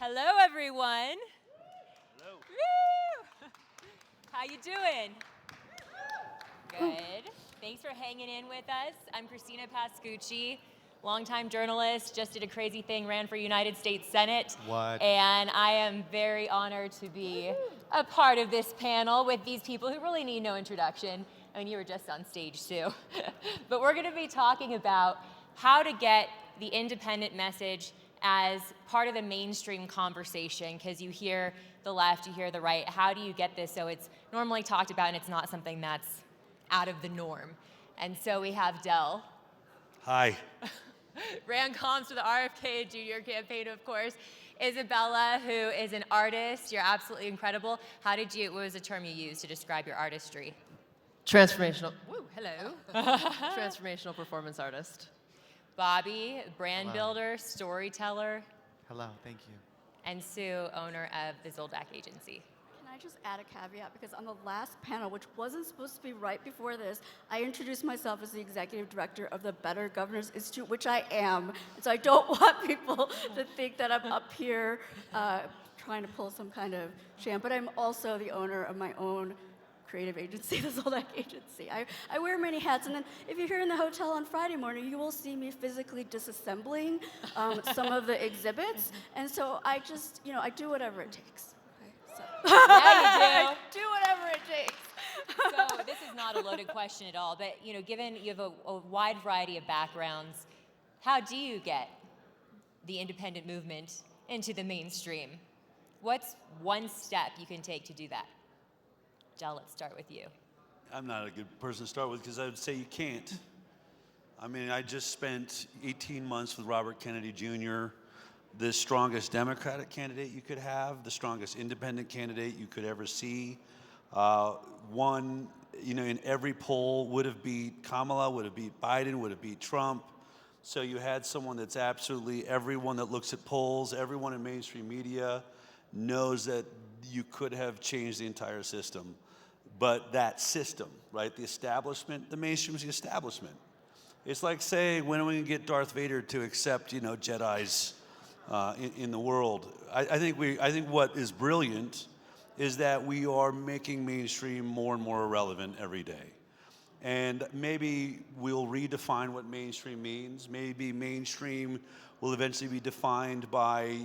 Hello, everyone. Hello. Woo! How you doing? Good. Thanks for hanging in with us. I'm Christina Pascucci, longtime journalist, just did a crazy thing, ran for United States Senate. What? And I am very honored to be a part of this panel with these people who really need no introduction. I mean, you were just on stage too. But we're gonna be talking about how to get the independent message as part of the mainstream conversation, because you hear the left, you hear the right. How do you get this so it's normally talked about and it's not something that's out of the norm? And so we have Del. Hi. Ran comms for the RFK Jr. campaign, of course. Isabella, who is an artist. You're absolutely incredible. What was the term you used to describe your artistry? Transformational. Woo, hello. Transformational performance artist. Bobby, brand Hello. builder, storyteller. Hello, thank you. And Sue, owner of the Zoldak Agency. Can I just add a caveat? Because on the last panel, which wasn't supposed to be right before this, I introduced myself as the executive director of the Better Governors Institute, which I am. And so I don't want people to think that I'm up here trying to pull some kind of sham. But I'm also the owner of my own creative agency, the Zoldak Agency. I wear many hats, and then if you're here in the hotel on Friday morning, you will see me physically disassembling some of the exhibits. And so I just, I do whatever it takes. So. Yeah, you I do whatever it takes. So this is not a loaded question at all, but given you have a wide variety of backgrounds, how do you get the independent movement into the mainstream? What's one step you can take to do that? Del, let's start with you. I'm not a good person to start with because I would say you can't. I mean, I just spent 18 months with Robert Kennedy Jr., the strongest Democratic candidate you could have, the strongest independent candidate you could ever see. One, in every poll would have beat Kamala, would have beat Biden, would have beat Trump. So you had someone that's absolutely, everyone that looks at polls, everyone in mainstream media knows that you could have changed the entire system. But that system, right, the establishment, the mainstream's the establishment. It's like saying, when are we going to get Darth Vader to accept, Jedis in the world? I think what is brilliant is that we are making mainstream more and more irrelevant every day. And maybe we'll redefine what mainstream means. Maybe mainstream will eventually be defined by,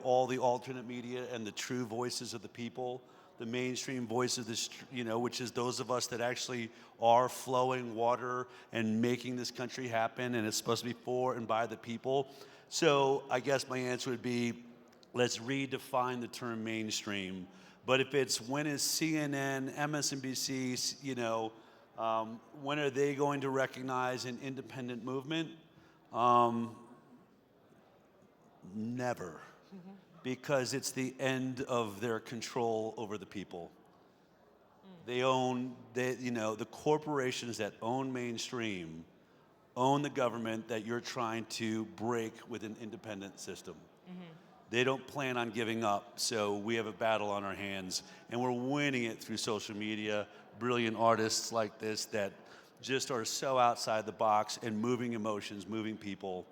all the alternate media and the true voices of the people. The mainstream voice of this, which is those of us that actually are flowing water and making this country happen, and it's supposed to be for and by the people. So I guess my answer would be, let's redefine the term mainstream. But if it's when is CNN, MSNBC, when are they going to recognize an independent movement? Never. Because it's the end of their control over the people. They own, the corporations that own mainstream own the government that you're trying to break with an independent system. They don't plan on giving up, so we have a battle on our hands, and we're winning it through social media. Brilliant artists like this that just are so outside the box and moving emotions, moving people.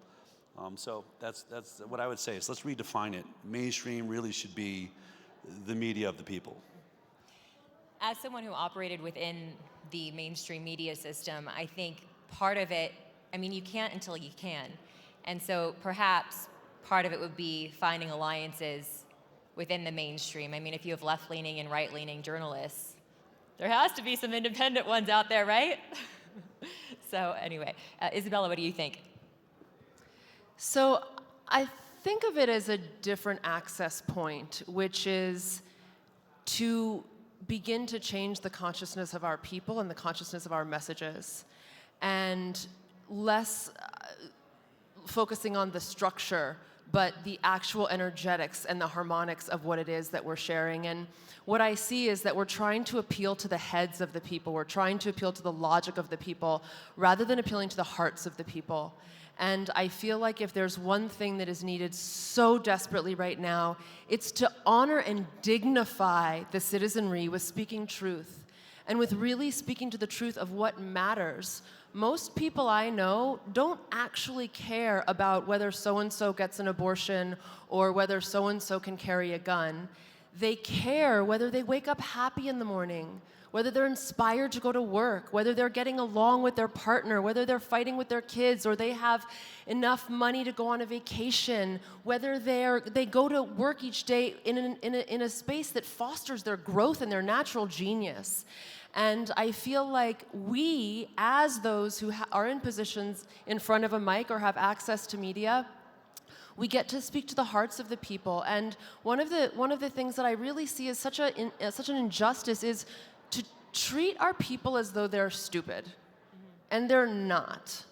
So that's what I would say. So let's redefine it. Mainstream really should be the media of the people. As someone who operated within the mainstream media system, I think part of it, you can't until you can. And so perhaps part of it would be finding alliances within the mainstream. If you have left-leaning and right-leaning journalists, there has to be some independent ones out there, right? So anyway, Isabella, what do you think? So I think of it as a different access point, which is to begin to change the consciousness of our people and the consciousness of our messages, and less focusing on the structure, but the actual energetics and the harmonics of what it is that we're sharing. And what I see is that we're trying to appeal to the heads of the people. We're trying to appeal to the logic of the people rather than appealing to the hearts of the people. And I feel like if there's one thing that is needed so desperately right now, it's to honor and dignify the citizenry with speaking truth, and with really speaking to the truth of what matters most people I know don't actually care about whether so-and-so gets an abortion or whether so-and-so can carry a gun. They care whether they wake up happy in the morning, whether they're inspired to go to work, whether they're getting along with their partner, whether they're fighting with their kids, or they have enough money to go on a vacation, whether they go to work each day in a space that fosters their growth and their natural genius. And I feel like we, as those who are in positions in front of a mic or have access to media, we get to speak to the hearts of the people. And one of the things that I really see as such an injustice is to treat our people as though they're stupid. And they're not.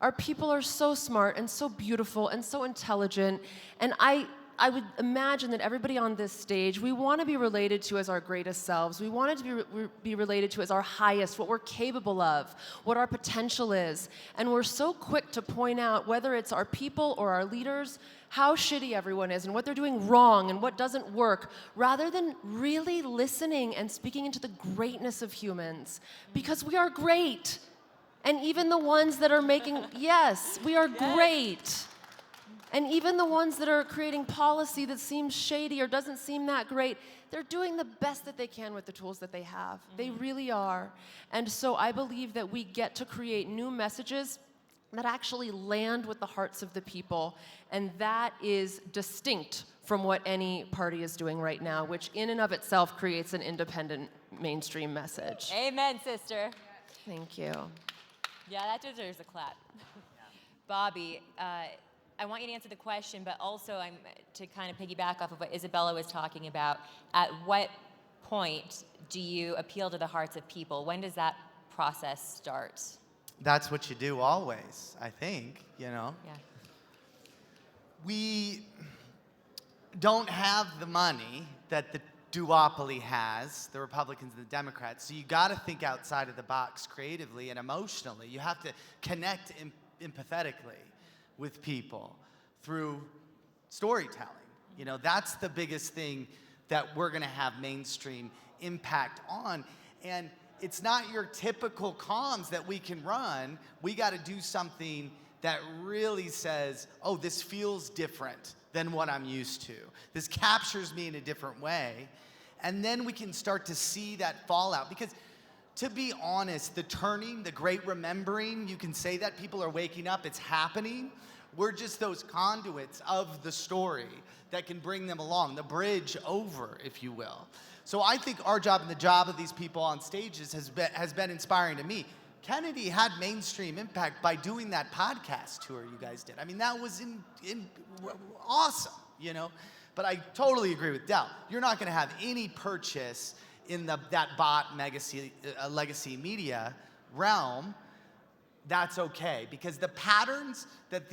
Our people are so smart and so beautiful and so intelligent. And I would imagine that everybody on this stage, we want to be related to as our greatest selves. We want it to be related to as our highest, what we're capable of, what our potential is. And we're so quick to point out, whether it's our people or our leaders, how shitty everyone is and what they're doing wrong and what doesn't work, rather than really listening and speaking into the greatness of humans. Because we are great. And even the ones that are making, yes, we are great. And even the ones that are creating policy that seems shady or doesn't seem that great, they're doing the best that they can with the tools that they have. They really are. And so I believe that we get to create new messages that actually land with the hearts of the people. And that is distinct from what any party is doing right now, which in and of itself creates an independent mainstream message. Amen, sister. Thank you. Yeah, that deserves a clap. Bobby, I want you to answer the question, but also to kind of piggyback off of what Isabella was talking about, at what point do you appeal to the hearts of people? When does that process start? That's what you do always, I think, you know? Yeah. We don't have the money that the duopoly has, the Republicans and the Democrats, so you gotta think outside of the box creatively and emotionally. You have to connect empathetically with people through storytelling. You know, that's the biggest thing that we're gonna have mainstream impact on. And it's not your typical comms that we can run. We gotta do something that really says, oh, this feels different than what I'm used to. This captures me in a different way. And then we can start to see that fallout. Because to be honest, the turning, the great remembering, you can say that people are waking up, it's happening. We're just those conduits of the story that can bring them along, the bridge over, if you will. So I think our job and the job of these people on stages has been inspiring to me. Kennedy had mainstream impact by doing that podcast tour you guys did. I mean, that was awesome, you know? But I totally agree with Del. You're not gonna have any purchase in that bot legacy media realm. That's okay, because the patterns that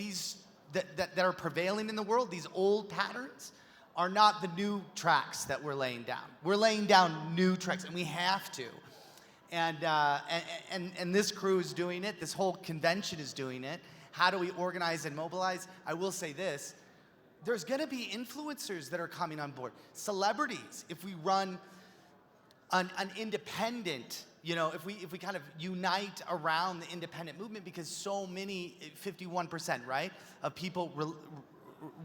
are prevailing in the world, these old patterns, are not the new tracks that we're laying down. We're laying down new tracks, and we have to. And this crew is doing it. This whole convention is doing it. How do we organize and mobilize? I will say this: there's going to be influencers that are coming on board, celebrities. If we run an independent, you know, if we kind of unite around the independent movement, because so many, 51%, right, of people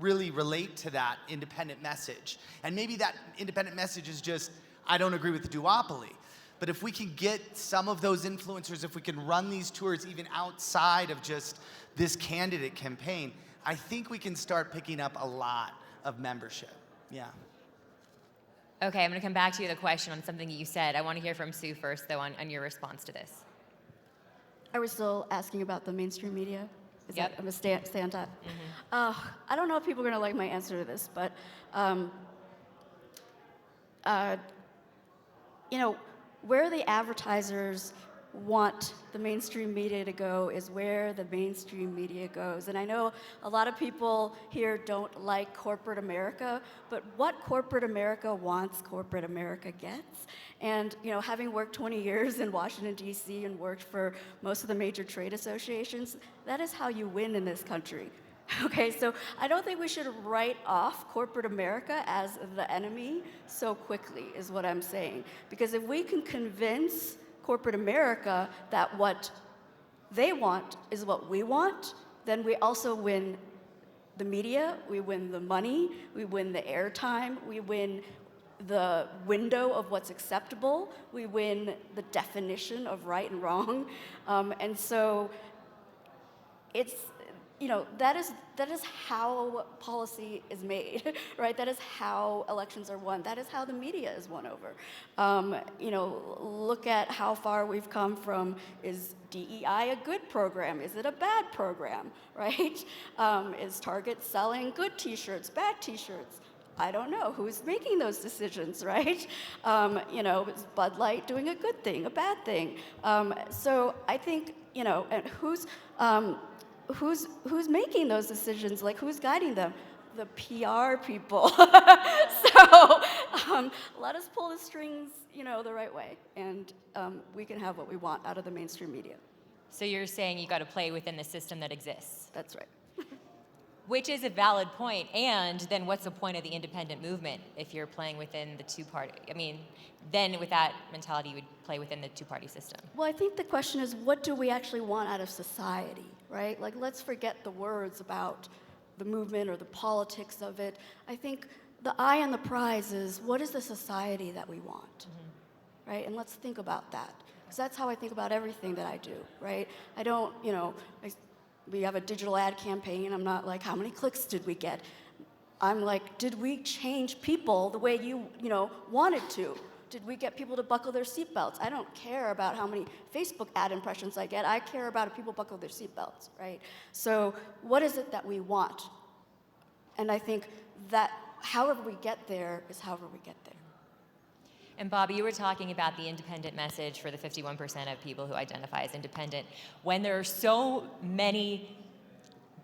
really relate to that independent message. And maybe that independent message is just, I don't agree with the duopoly. But if we can get some of those influencers, if we can run these tours even outside of just this candidate campaign, I think we can start picking up a lot of membership. Yeah. Okay, I'm going to come back to you with a question on something that you said. I want to hear from Sue first, though, on your response to this. Are we still asking about the mainstream media? Is Yep. that, I'm going to stay on top. I don't know if people are going to like my answer to this, but, you know, where the advertisers want the mainstream media to go is where the mainstream media goes. And I know a lot of people here don't like corporate America, but what corporate America wants, corporate America gets. And, you know, having worked 20 years in Washington, D.C. and worked for most of the major trade associations, that is how you win in this country. Okay, so I don't think we should write off corporate America as the enemy so quickly, is what I'm saying. Because if we can convince corporate America that what they want is what we want, then we also win the media, we win the money, we win the airtime, we win the window of what's acceptable, we win the definition of right and wrong. And so it's, that is how policy is made, right? That is how elections are won. That is how the media is won over. Look at how far we've come from, is DEI a good program? Is it a bad program, right? Is Target selling good t-shirts, bad t-shirts? I don't know. Who's making those decisions, right? Is Bud Light doing a good thing, a bad thing? So I think, and who's making those decisions? Like, who's guiding them? The PR people. So let us pull the strings, the right way, and we can have what we want out of the mainstream media. So you're saying you got to play within the system that exists. That's right. Which is a valid point. And then what's the point of the independent movement if you're playing within the two-party? I mean, then with that mentality, you would play within the two-party system. Well, I think the question is, what do we actually want out of society, right? Like, let's forget the words about the movement or the politics of it. I think the eye on the prize is, what is the society that we want, right? And let's think about that, because that's how I think about everything that I do, right? I don't, we have a digital ad campaign. I'm not like, how many clicks did we get? I'm like, did we change people the way you wanted to? Did we get people to buckle their seatbelts? I don't care about how many Facebook ad impressions I get. I care about if people buckle their seatbelts, right? So what is it that we want? And I think that however we get there is however we get there. And Bobby, you were talking about the independent message for the 51% of people who identify as independent. When there are so many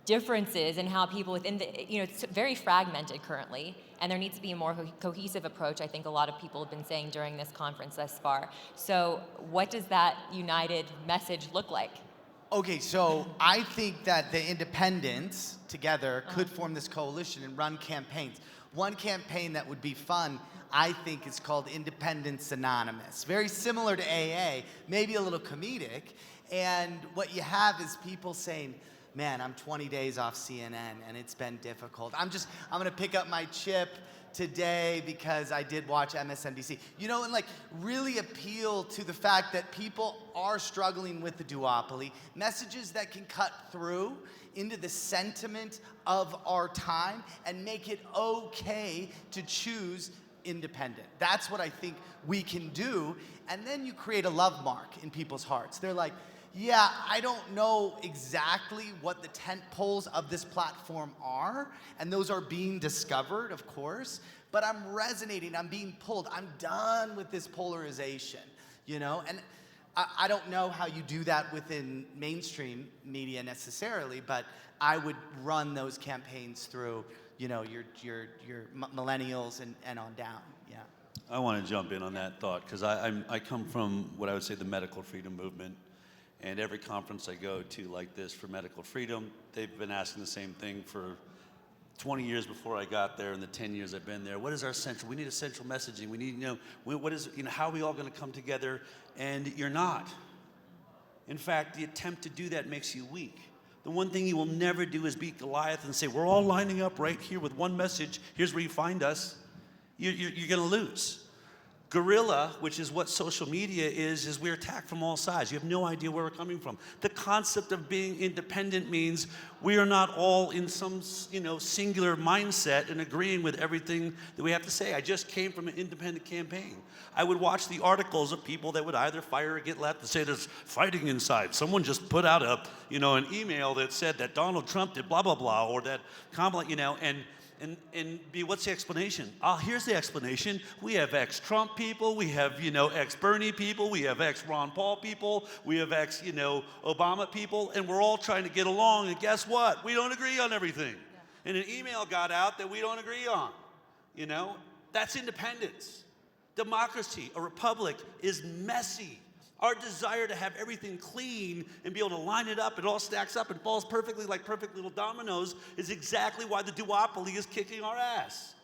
differences in how people within it's very fragmented currently, and there needs to be a more cohesive approach, I think a lot of people have been saying during this conference thus far. So what does that united message look like? Okay, so I think that the independents together could form this coalition and run campaigns. One campaign that would be fun, I think, is called Independence Anonymous. Very similar to AA, maybe a little comedic. And what you have is people saying, man, I'm 20 days off CNN and it's been difficult. I'm gonna pick up my chip today because I did watch MSNBC. And like really appeal to the fact that people are struggling with the duopoly, messages that can cut through into the sentiment of our time and make it okay to choose independent. That's what I think we can do. And then you create a love mark in people's hearts. They're like, yeah, I don't know exactly what the tent poles of this platform are, and those are being discovered, of course, but I'm resonating, I'm being pulled. I'm done with this polarization, And I don't know how you do that within mainstream media necessarily, but I would run those campaigns through, your millennials and on down, yeah. I want to jump in on that thought because I come from what I would say the medical freedom movement. And every conference I go to like this for medical freedom, they've been asking the same thing for 20 years before I got there and the 10 years I've been there. What is our central? We need a central messaging. We need, what is, how are we all going to come together? And you're not. In fact, the attempt to do that makes you weak. The one thing you will never do is beat Goliath and say, we're all lining up right here with one message. Here's where you find us. You're going to lose. Guerrilla, which is what social media is we're attacked from all sides. You have no idea where we're coming from. The concept of being independent means we are not all in some, singular mindset and agreeing with everything that we have to say. I just came from an independent campaign. I would watch the articles of people that would either fire or get left and say there's fighting inside. Someone just put out an email that said that Donald Trump did blah, blah, blah, or that Kamala, And what's the explanation? Here's the explanation. We have ex-Trump people, we have, ex-Bernie people, we have ex-Ron Paul people, we have ex-Obama people, and we're all trying to get along, and guess what? We don't agree on everything. Yeah. And an email got out that we don't agree on, That's independence. Democracy, a republic, is messy. Our desire to have everything clean and be able to line it up, it all stacks up and falls perfectly like perfect little dominoes, is exactly why the duopoly is kicking our ass.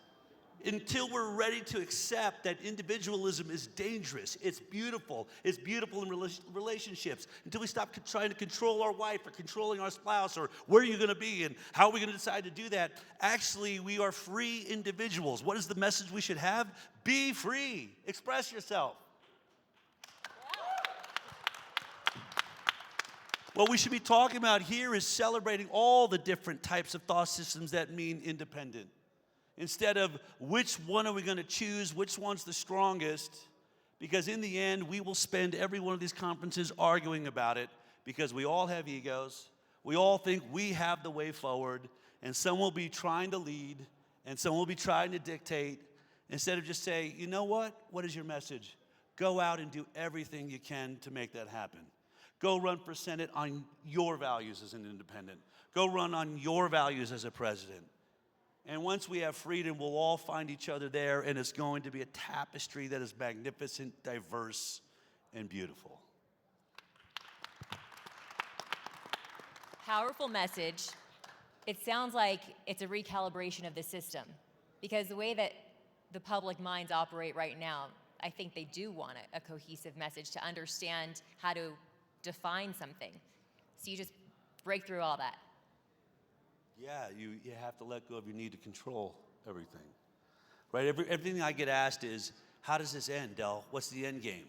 until we're ready to accept that individualism is dangerous. It's beautiful in relationships. Until we stop trying to control our wife or controlling our spouse or where you're going to be and how are we going to decide to do that. Actually, we are free individuals. What is the message we should have? Be free. Express yourself. What we should be talking about here is celebrating all the different types of thought systems that mean independent. Instead of which one are we going to choose, which one's the strongest, because in the end, we will spend every one of these conferences arguing about it because we all have egos. We all think we have the way forward, and some will be trying to lead, and some will be trying to dictate, instead of just say, you know what? What is your message? Go out and do everything you can to make that happen. Go run for Senate on your values as an independent. Go run on your values as a president. And once we have freedom, we'll all find each other there, and it's going to be a tapestry that is magnificent, diverse, and beautiful. Powerful message. It sounds like it's a recalibration of the system, because the way that the public minds operate right now, I think they do want a cohesive message to understand how to define something. So you just break through all that. Yeah, you have to let go of your need to control everything. Right? Everything I get asked is, how does this end, Del? What's the end game?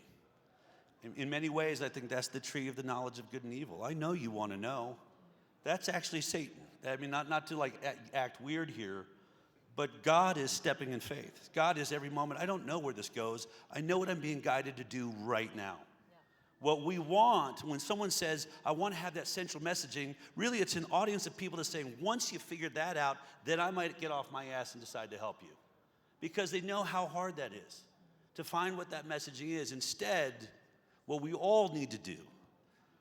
In many ways, I think that's the tree of the knowledge of good and evil. I know you want to know. That's actually Satan. I mean, not to like act weird here, but God is stepping in faith. God is every moment. I don't know where this goes. I know what I'm being guided to do right now. What we want, when someone says, I want to have that central messaging, really it's an audience of people that's saying, once you figure that out, then I might get off my ass and decide to help you. Because they know how hard that is, to find what that messaging is. Instead, what we all need to do,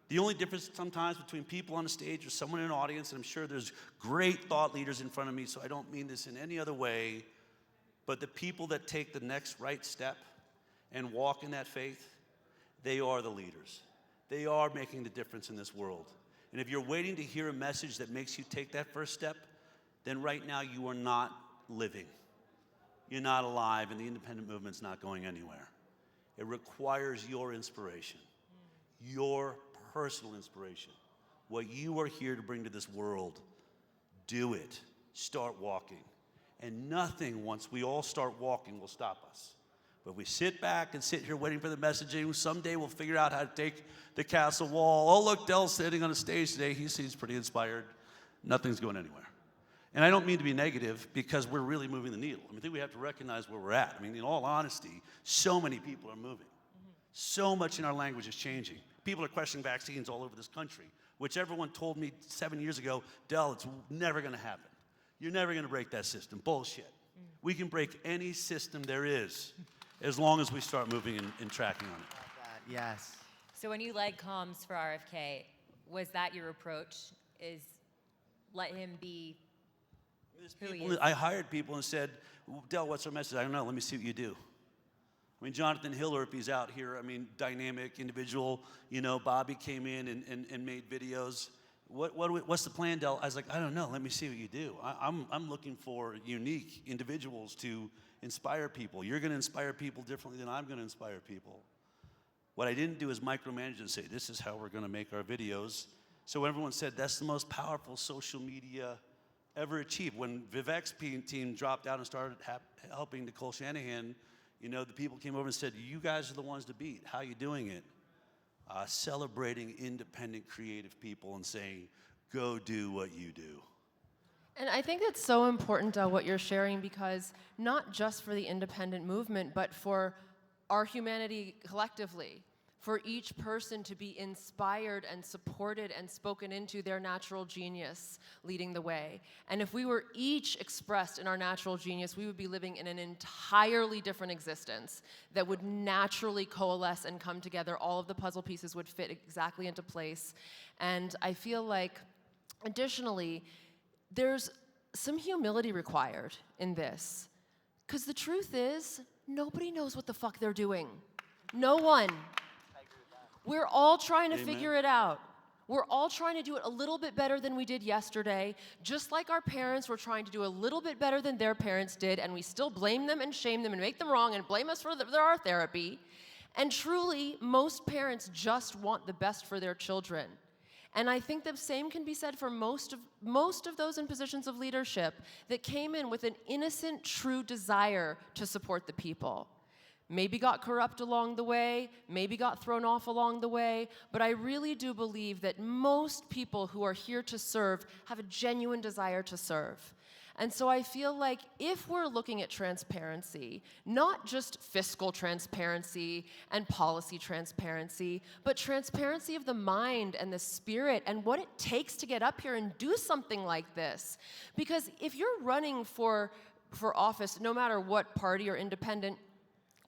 the only difference sometimes between people on a stage or someone in an audience, and I'm sure there's great thought leaders in front of me, so I don't mean this in any other way, but the people that take the next right step and walk in that faith, they are the leaders. They are making the difference in this world. And if you're waiting to hear a message that makes you take that first step, then right now you are not living. You're not alive, and the independent movement's not going anywhere. It requires your inspiration, your personal inspiration. What you are here to bring to this world, do it. Start walking. And nothing, once we all start walking, will stop us. But if we sit back and sit here waiting for the messaging, someday we'll figure out how to take the castle wall. Oh, look, Del's sitting on a stage today. He seems pretty inspired. Nothing's going anywhere. And I don't mean to be negative, because we're really moving the needle. I think we have to recognize where we're at. I mean, in all honesty, so many people are moving. So much in our language is changing. People are questioning vaccines all over this country, which everyone told me 7 years ago, Del, it's never going to happen. You're never going to break that system. Bullshit. We can break any system there is, as long as we start moving and tracking on it. Yes. So when you led comms for RFK, was that your approach? Is let him be who he is? I hired people and said, Del, what's our message? I don't know. Let me see what you do. I mean, Jonathan Hiller, if he's out here, I mean, dynamic individual. You know, Bobby came in and made videos. What's the plan, Del? I was like, I don't know. Let me see what you do. I'm looking for unique individuals to inspire people. You're going to inspire people differently than I'm going to inspire people. What I didn't do is micromanage and say, this is how we're going to make our videos. So everyone said, that's the most powerful social media ever achieved. When Vivek's team dropped out and started helping Nicole Shanahan, you know, the people came over and said, you guys are the ones to beat. How are you doing it? Celebrating independent, creative people and saying, go do what you do. And I think it's so important, what you're sharing, because not just for the independent movement, but for our humanity collectively, for each person to be inspired and supported and spoken into their natural genius leading the way. And if we were each expressed in our natural genius, we would be living in an entirely different existence that would naturally coalesce and come together. All of the puzzle pieces would fit exactly into place. And I feel like, additionally, there's some humility required in this. Because the truth is, nobody knows what the fuck they're doing. No one. We're all trying to figure it out. We're all trying to do it a little bit better than we did yesterday, just like our parents were trying to do a little bit better than their parents did, and we still blame them and shame them and make them wrong and blame us for our therapy. And truly, most parents just want the best for their children. And I think the same can be said for most of those in positions of leadership that came in with an innocent, true desire to support the people. Maybe got corrupt along the way, maybe got thrown off along the way, but I really do believe that most people who are here to serve have a genuine desire to serve. And so I feel like if we're looking at transparency, not just fiscal transparency and policy transparency, but transparency of the mind and the spirit and what it takes to get up here and do something like this. Because if you're running for office, no matter what party or independent,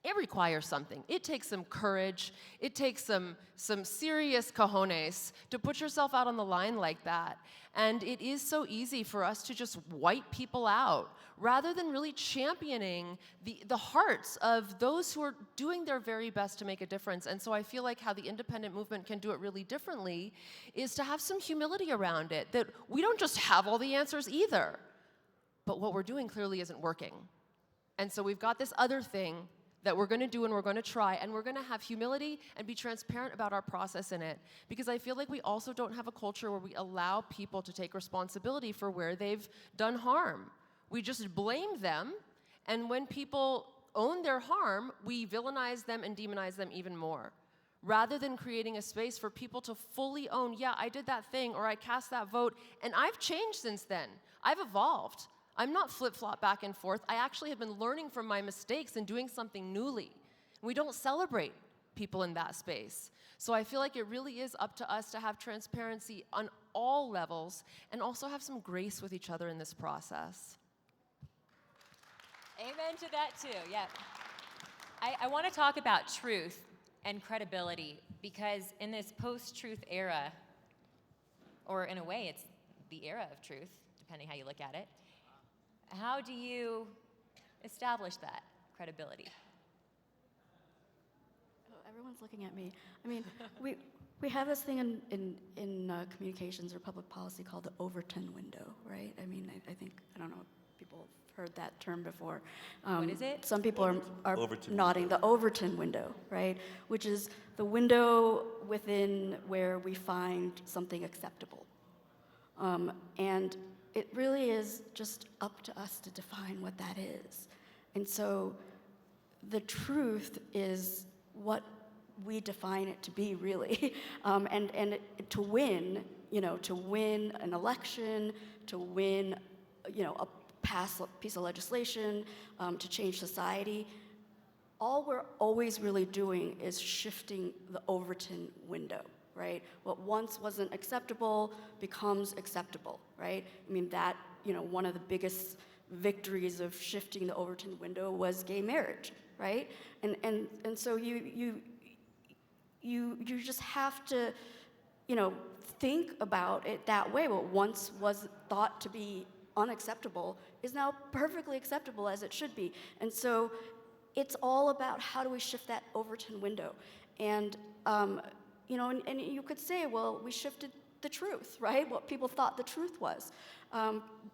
it requires something. It takes some courage. It takes some serious cojones to put yourself out on the line like that. And it is so easy for us to just wipe people out rather than really championing the hearts of those who are doing their very best to make a difference. And so I feel like how the independent movement can do it really differently is to have some humility around it, that we don't just have all the answers either, but what we're doing clearly isn't working. And so we've got this other thing that we're going to do and we're going to try, and we're going to have humility and be transparent about our process in it. Because I feel like we also don't have a culture where we allow people to take responsibility for where they've done harm. We just blame them, and when people own their harm, we villainize them and demonize them even more. Rather than creating a space for people to fully own, yeah, I did that thing, or I cast that vote, and I've changed since then. I've evolved. I'm not flip-flop back and forth. I actually have been learning from my mistakes and doing something newly. We don't celebrate people in that space. So I feel like it really is up to us to have transparency on all levels and also have some grace with each other in this process. Amen to that too, yeah. I want to talk about truth and credibility because in this post-truth era, or in a way it's the era of truth, depending how you look at it, how do you establish that credibility? Oh, everyone's looking at me. I mean, we have this thing in communications or public policy called the Overton window, right? I mean, I think, I don't know if people have heard that term before. What is it? Some people are Overton nodding. The Overton window, right? Which is the window within where we find something acceptable. And it really is just up to us to define what that is. And so the truth is what we define it to be, really. To win, to win an election, to win, a piece of legislation, to change society, all we're always really doing is shifting the Overton window. Right? What once wasn't acceptable becomes acceptable, right? I mean, that, one of the biggest victories of shifting the Overton window was gay marriage, right? And so you just have to, think about it that way. What once was thought to be unacceptable is now perfectly acceptable as it should be. And so it's all about how do we shift that Overton window. And and you could say, well, we shifted the truth, right? What people thought the truth was.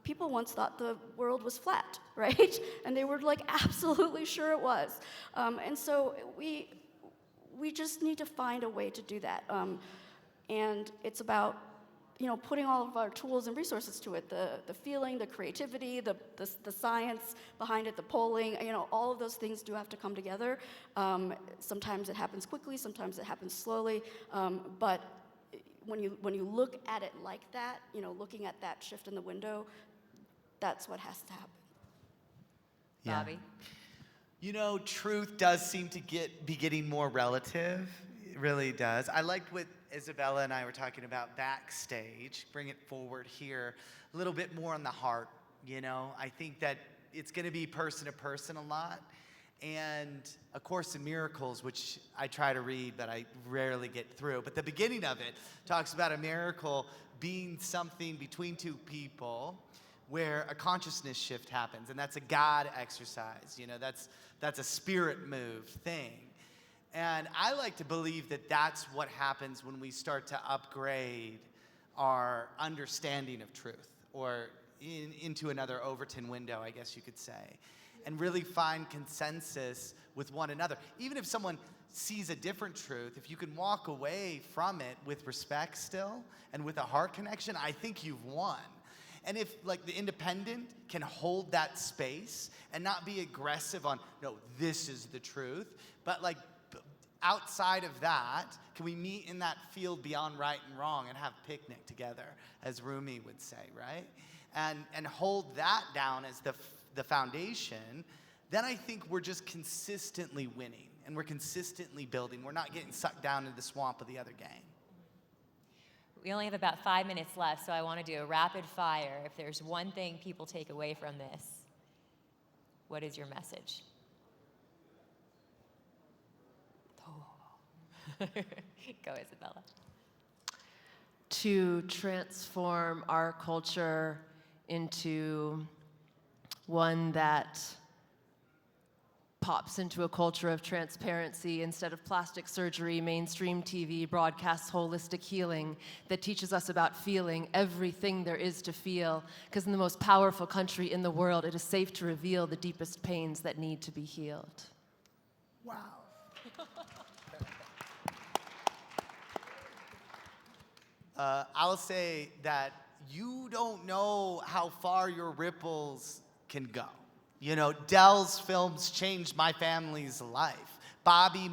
People once thought the world was flat, right? And they were like absolutely sure it was. And so we just need to find a way to do that. And it's about putting all of our tools and resources to it, the feeling, the creativity, the science behind it, the polling, all of those things do have to come together. Sometimes it happens quickly, sometimes it happens slowly, but when you look at it like that, looking at that shift in the window, that's what has to happen. Yeah. Bobby? Truth does seem to be getting more relative. It really does. I liked what Isabella and I were talking about backstage. Bring it forward here. A little bit more on the heart, I think that it's going to be person to person a lot. And A Course in Miracles, which I try to read, but I rarely get through. But the beginning of it talks about a miracle being something between two people where a consciousness shift happens. And that's a God exercise. That's a spirit move thing. And I like to believe that that's what happens when we start to upgrade our understanding of truth, or into another Overton window, I guess you could say, and really find consensus with one another. Even if someone sees a different truth, if you can walk away from it with respect still and with a heart connection, I think you've won. And if, like, the Independent can hold that space and not be aggressive on, no, this is the truth, but like outside of that, can we meet in that field beyond right and wrong and have picnic together, as Rumi would say, right? And hold that down as the foundation, then I think we're just consistently winning and we're consistently building. We're not getting sucked down into the swamp of the other gang. We only have about 5 minutes left, so I want to do a rapid fire. If there's one thing people take away from this, what is your message? Go, Isabella. To transform our culture into one that pops into a culture of transparency instead of plastic surgery, mainstream TV broadcasts holistic healing that teaches us about feeling everything there is to feel, because in the most powerful country in the world, it is safe to reveal the deepest pains that need to be healed. Wow. I'll say that you don't know how far your ripples can go. You know, Dell's films changed my family's life. Bobby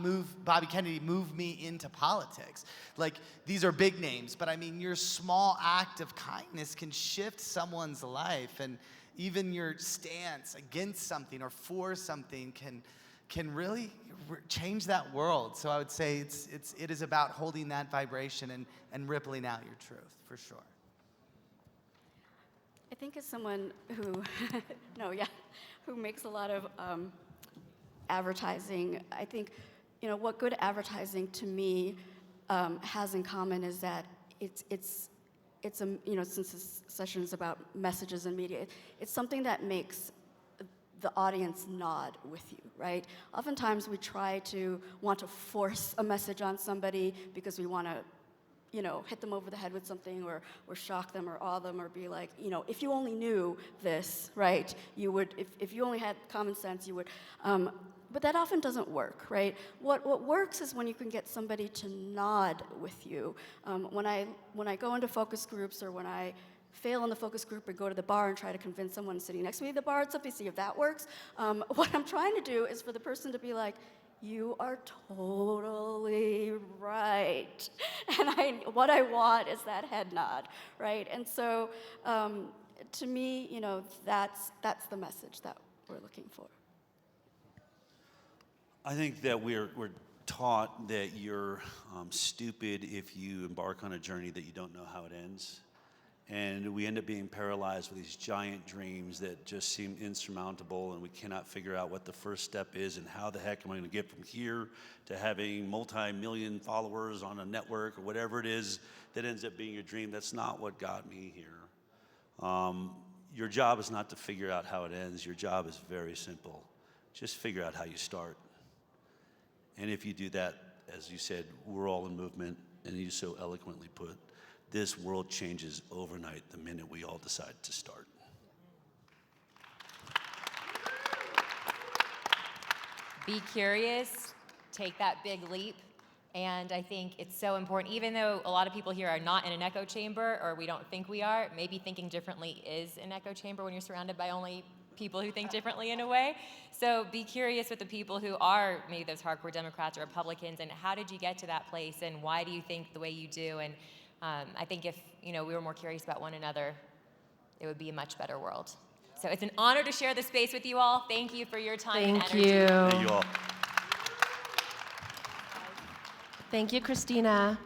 Kennedy moved me into politics. Like, these are big names, but I mean, your small act of kindness can shift someone's life, and even your stance against something or for something can really change that world. So I would say it is about holding that vibration and rippling out your truth, for sure. I think as someone who, who makes a lot of advertising, I think, what good advertising to me has in common is that it's since this session is about messages and media, it's something that makes the audience nod with you, right? Oftentimes we try to want to force a message on somebody because we want to, hit them over the head with something or shock them or awe them or be like, if you only knew this, right, you would, if you only had common sense, you would, but that often doesn't work, right? What works is when you can get somebody to nod with you. When I go into focus groups or when I fail in the focus group or go to the bar and try to convince someone sitting next to me at the bar, it's up to see if that works. What I'm trying to do is for the person to be like, you are totally right. And what I want is that head nod, right? And so to me, that's the message that we're looking for. I think that we're taught that you're stupid if you embark on a journey that you don't know how it ends. And we end up being paralyzed with these giant dreams that just seem insurmountable, and we cannot figure out what the first step is and how the heck am I going to get from here to having multi-million followers on a network or whatever it is that ends up being your dream. That's not what got me here. Your job is not to figure out how it ends. Your job is very simple. Just figure out how you start. And if you do that, as you said, we're all in movement, and you so eloquently put, this world changes overnight the minute we all decide to start. Be curious, take that big leap, and I think it's so important, even though a lot of people here are not in an echo chamber, or we don't think we are, maybe thinking differently is an echo chamber when you're surrounded by only people who think differently in a way. So be curious with the people who are maybe those hardcore Democrats or Republicans, and how did you get to that place, and why do you think the way you do? And I think if we were more curious about one another, it would be a much better world. So it's an honor to share the space with you all. Thank you for your time and energy. Thank you. Thank you all. Thank you, Christina.